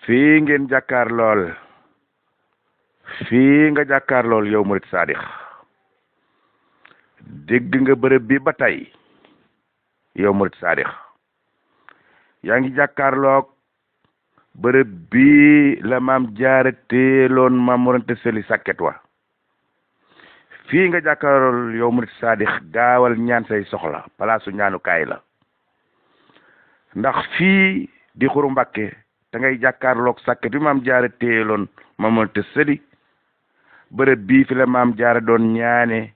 fii ngeen jàkkaar lool fii nga jàkkaar lool yow murit saadix dégg nga bërëb bi ba tey yow murit saadix yaa ngi jàkkaarloog bërëb bi la maam jaara teeloon maam Mor Anta Sali sàkket wa fii nga jàkkaarlool yow murit saadix gaawal ñaan say soxla palaasu ñaanukaay la ndax fii di Xuru Mbàkke te ngay jàkkaarloog sàkket bi maam jaara teeloon maam Mor Anta Sali bërëb bii fi la maam jaara doon ñaane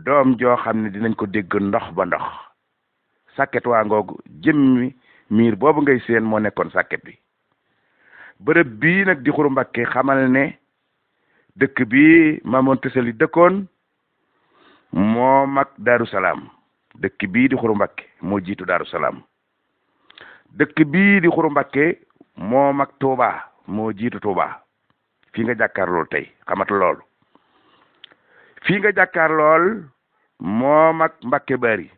doom joo xam ne dinañ ko dégg ndox ba ndox sàkket waa ngoogu jëmmi miir boobu ngay seen moo nekkoon sàkket bi bërëb bii nag di Xuru Mbàkke xamal ne dëkk bi maam Mor Anta Sali dëkkoon moo mag Daaru Salaam dëkk bii di Xuru Mbàkke moo jiitu Daaru Salaam dëkk bii di Xuru Mbàkke moo mag Tuuba moo jiitu Tuuba fii nga jàkkaar lool tey xamata loolu fii nga jàkkaar lool moo mag Mbàkke Bari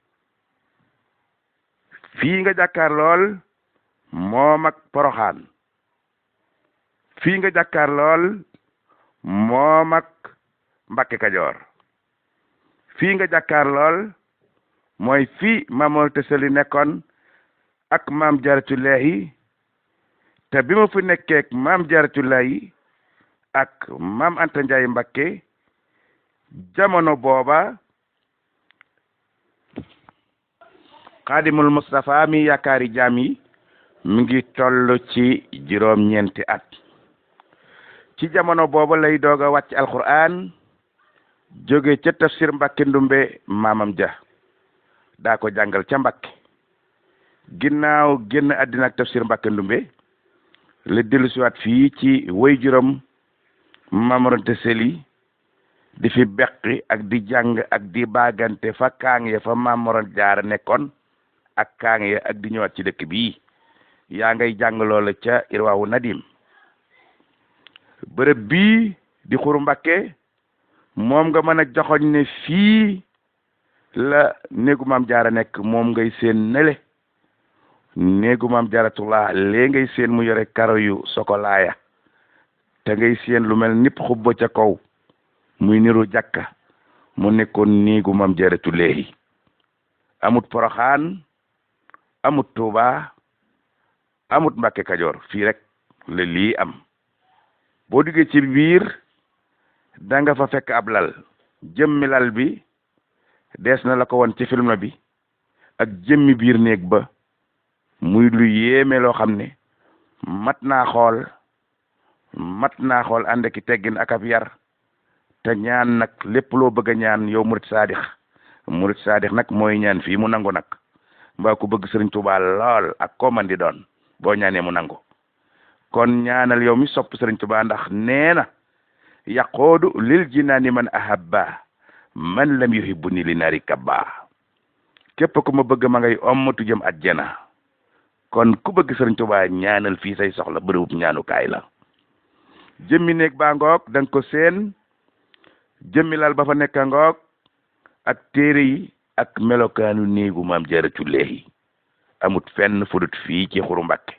fii nga jàkkaar lool moo mag Poroxaan fii nga jàkkaar lool moo mag Mbàkke Kajoor fii nga jàkkaar lool mooy fii maam Mor Anta Sali nekkoon ak maam Jaaratullaahi te bi ma fi nekkeek maam Jaaratullaahi ak maam Anta Njaay Mbàkke jamono booba Xaadimul Mustafa mi yaakaari jaam yi mi ngi toll ci juróom-ñeenti at ci jamono booba lay doog a wàcc alquran jóge ca tafsir Mbàkke Ndumbe maamam ja daa ko jàngal ca Mbàkke ginnaaw génn àddina ak tafsir Mbàkke Ndumbe la dellusiwaat fii ci way juróom maam Mor Anta Sali di fi beqi ak di jàng ak di baagante fa kaang ya fa maam Mor Jaara nekkoon ak kaang ya ak di ñëwaat ci dëkk bii yaa ngay jàng loola ca Irwaawu Nadim bërëb bii di Xuru Mbàkke moom nga mën a joxoñ ne fii la néegu maam Jaara nekk moom ngay seen nele néegu maam Jaaratullah lee ngay seen mu yore karo yu sokolaaya te ngay seen lu mel nipp xubba ca kaw muy niru jàkka mu nekkoon néegu maam Jaaratullaahi amut Poroxaan amut Tuuba amut Mbàkke Kajoor fii rek la lii am boo duggee ci biir da nga fa fekk ab lal jëmmi lal bi dees na la ko won ci film bi ak jëmmi biir néeg ba muy lu yéeme loo xam ne mat naa xool ànd ki teggin ak ab yar te ñaan nag lépp loo bëgg a ñaan yow murit saadix nag mooy ñaan fii mu nangu nag mbaa ku bëgg Sëriñ Tuubaa lool ak koo man di doon boo ñaanee mu nangu kon ñaanal yow mi sopp Sëriñ Tuubaa ndax nee na yaqoodu lil jinaani man ahabba man lam yuhibbu ni li naari kabba képp ku ma bëgg ma ngay ommatu jëm àjjana kon ku bëgg Sëriñ Tuubaa ñaanal fii say soxla bërëbub ñaanukaay la jëmmi néeg baa ngoog da nga ko seen jëmmi lal ba fa nekk ngoog ak téere yi ak melokaanu néegu maam Jaaratullaahi amut fenn fudut fii ci Xuru Mbàkke